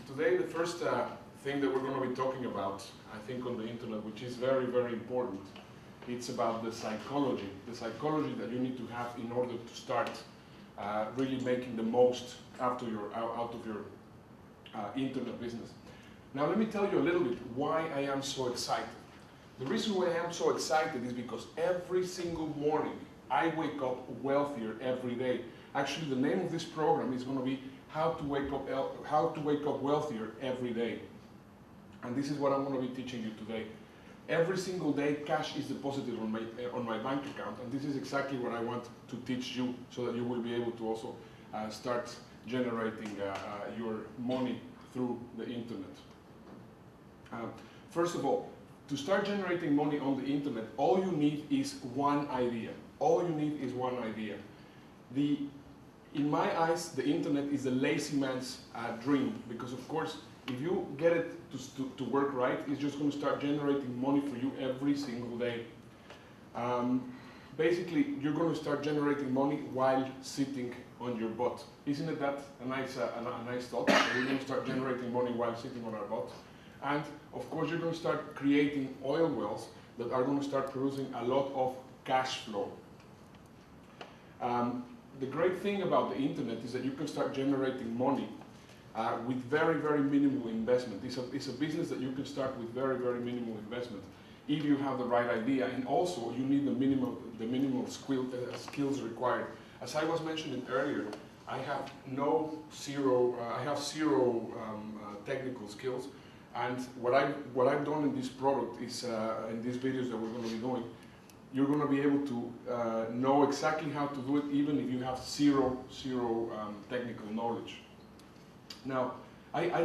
Today the first thing that we're going to be talking about, I think, on the internet, which is very, very important, it's about the psychology that you need to have in order to start really making the most out of your internet business. Now let me tell you a little bit why I am so excited. The reason why I am so excited is because every single morning I wake up wealthier every day. Actually, the name of this program is going to be how to wake up wealthier every day. And this is what I'm going to be teaching you today. Every single day, cash is deposited on my bank account, and this is exactly what I want to teach you, so that you will be able to also start generating your money through the internet. First of all, to start generating money on the internet, all you need is one idea. All you need is one idea. In my eyes, the internet is a lazy man's dream, because of course, if you get it to work right, it's just going to start generating money for you every single day. Basically, you're going to start generating money while sitting on your butt. Isn't it that a nice thought? We're going to start generating money while sitting on our butt. And of course, you're going to start creating oil wells that are going to start producing a lot of cash flow. The great thing about the internet is that you can start generating money with very, very minimal investment. It's a business that you can start with very, very minimal investment if you have the right idea, and also you need the minimal skills required. As I was mentioning earlier, I have zero technical skills, and what I've done in this product is in these videos that we're going to be doing, you're going to be able to know exactly how to do it, even if you have zero technical knowledge. Now, I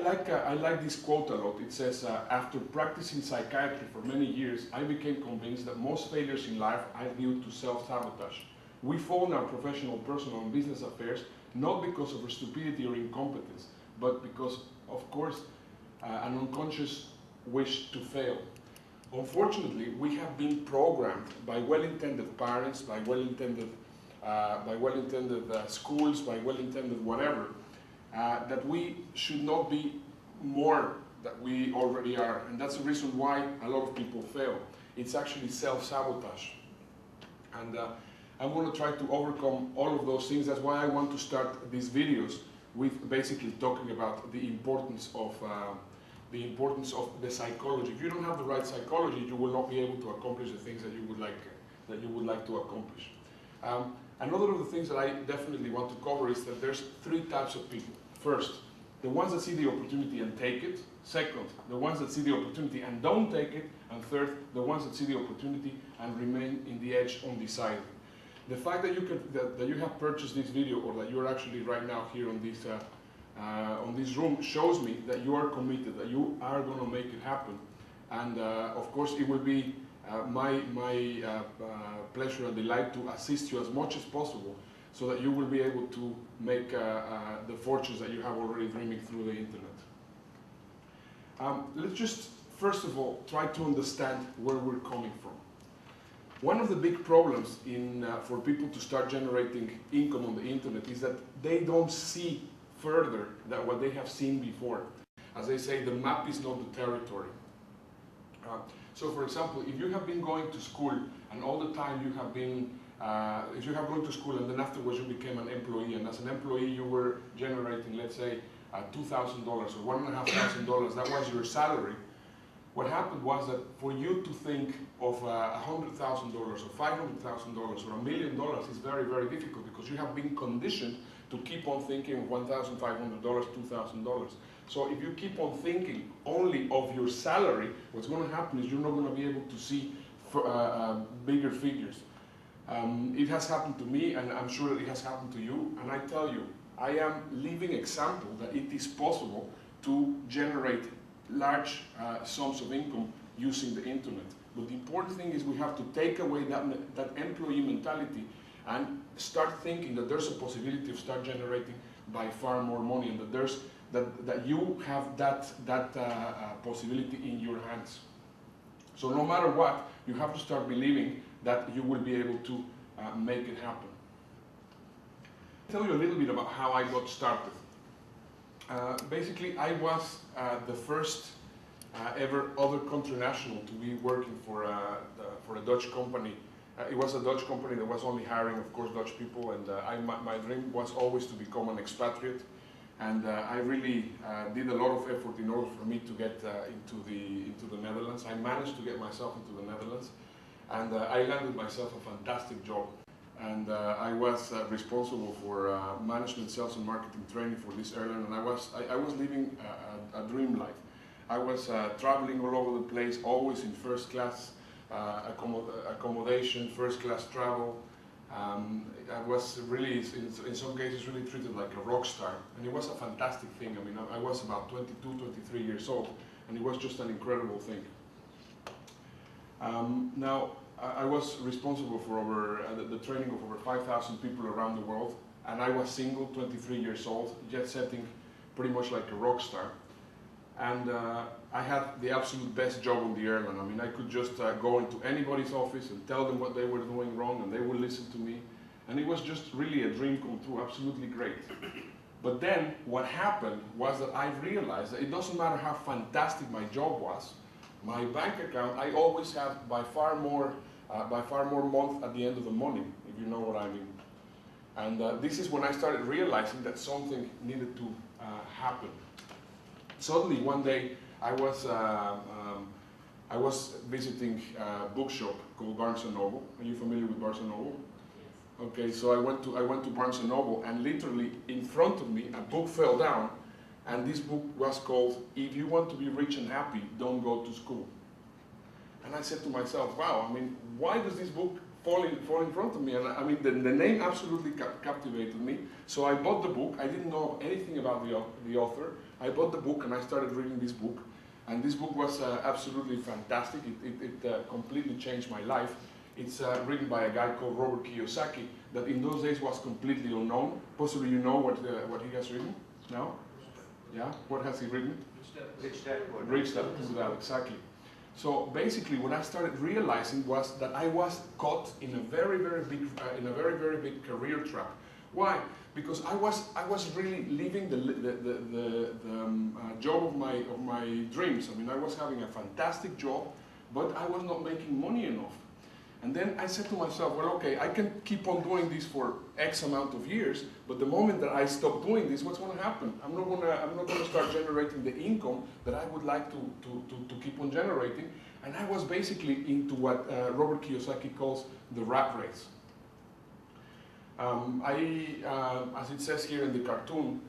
like this quote a lot. It says, after practicing psychiatry for many years, I became convinced that most failures in life are due to self-sabotage. We fall in our professional, personal, and business affairs not because of our stupidity or incompetence, but because, of course, an unconscious wish to fail. Unfortunately, we have been programmed by well-intended parents, by well-intended schools, by well-intended whatever, that we should not be more than we already are. And that's the reason why a lot of people fail. It's actually self-sabotage. And I'm going to try to overcome all of those things. That's why I want to start these videos with basically talking about the importance of the psychology. If you don't have the right psychology, you will not be able to accomplish the things that you would like to accomplish. Another of the things that I definitely want to cover is that there's three types of people. First, the ones that see the opportunity and take it. Second, the ones that see the opportunity and don't take it. And third, the ones that see the opportunity and remain in the edge undecided. The fact that you have purchased this video, or that you're actually right now here on this room, shows me that you are committed, that you are going to make it happen. And of course, it will be my pleasure and delight to assist you as much as possible, so that you will be able to make the fortunes that you have already dreaming through the internet. Let's just, first of all, try to understand where we're coming from. One of the big problems for people to start generating income on the internet is that they don't see further than what they have seen before. As they say, the map is not the territory. So for example, if you have been going to school and all the time you have been, if you have gone to school and then afterwards you became an employee, and as an employee you were generating, let's say, $2,000 or $1,500, that was your salary. What happened was that for you to think of $100,000 or $500,000 or $1 million is very, very difficult, because you have been conditioned to keep on thinking of $1,500, $2,000. So if you keep on thinking only of your salary, what's going to happen is you're not going to be able to see bigger figures. It has happened to me, and I'm sure that it has happened to you, and I tell you, I am living example that it is possible to generate large sums of income using the internet. But the important thing is we have to take away that employee mentality and start thinking that there's a possibility of start generating by far more money, and that you have that possibility in your hands. So no matter what, you have to start believing that you will be able to make it happen. I'll tell you a little bit about how I got started. Basically, I was the first ever other country national to be working for a Dutch company. It was a Dutch company that was only hiring, of course, Dutch people, and my dream was always to become an expatriate. And I really did a lot of effort in order for me to get into the Netherlands. I managed to get myself into the Netherlands, and I landed myself a fantastic job. And I was responsible for management, sales, and marketing training for this airline. And I was living a dream life. I was traveling all over the place, always in first class accommodation, first class travel. I was really, in some cases, really treated like a rock star. And it was a fantastic thing. I mean, I was about 22, 23 years old, and it was just an incredible thing. Now, I was responsible for the training of over 5,000 people around the world, and I was single, 23 years old, jet setting pretty much like a rock star. And I had the absolute best job on the airline. I mean, I could just go into anybody's office and tell them what they were doing wrong, and they would listen to me. And it was just really a dream come true, absolutely great. But then what happened was that I realized that it doesn't matter how fantastic my job was, my bank account, I always have by far more month at the end of the month, if you know what I mean. And this is when I started realizing that something needed to happen. Suddenly one day I was visiting a bookshop called Barnes & Noble. Are you familiar with Barnes & Noble? Yes. Okay, so I went to Barnes & Noble, and literally in front of me a book fell down, and this book was called "If You Want to Be Rich and Happy, Don't Go to School." And I said to myself, wow, I mean, why does this book fall in front of me? And I mean, the name absolutely captivated me. So I bought the book. I didn't know anything about the author. I bought the book and I started reading this book. And this book was absolutely fantastic. It completely changed my life. It's written by a guy called Robert Kiyosaki that in those days was completely unknown. Possibly you know what he has written now? Yeah? What has he written? Rich Dad Poor Dad. Rich Dad Poor Dad, exactly. So basically, what I started realizing was that I was caught in a very, very big career trap. Why? Because I was really living the job of my dreams. I mean, I was having a fantastic job, but I was not making money enough. And then I said to myself, well, okay, I can keep on doing this for X amount of years, but the moment that I stop doing this, what's going to happen? I'm not going to start generating the income that I would like to keep on generating. And I was basically into what Robert Kiyosaki calls the rat race. As it says here in the cartoon,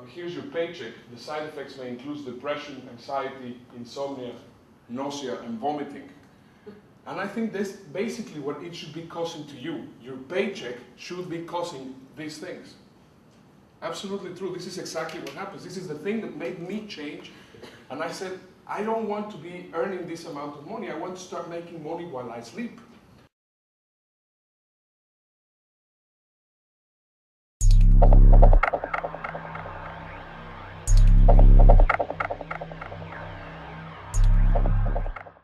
here's your paycheck. The side effects may include depression, anxiety, insomnia, nausea, and vomiting. And I think that's basically what it should be causing to you. Your paycheck should be causing these things. Absolutely true. This is exactly what happens. This is the thing that made me change. And I said, I don't want to be earning this amount of money. I want to start making money while I sleep.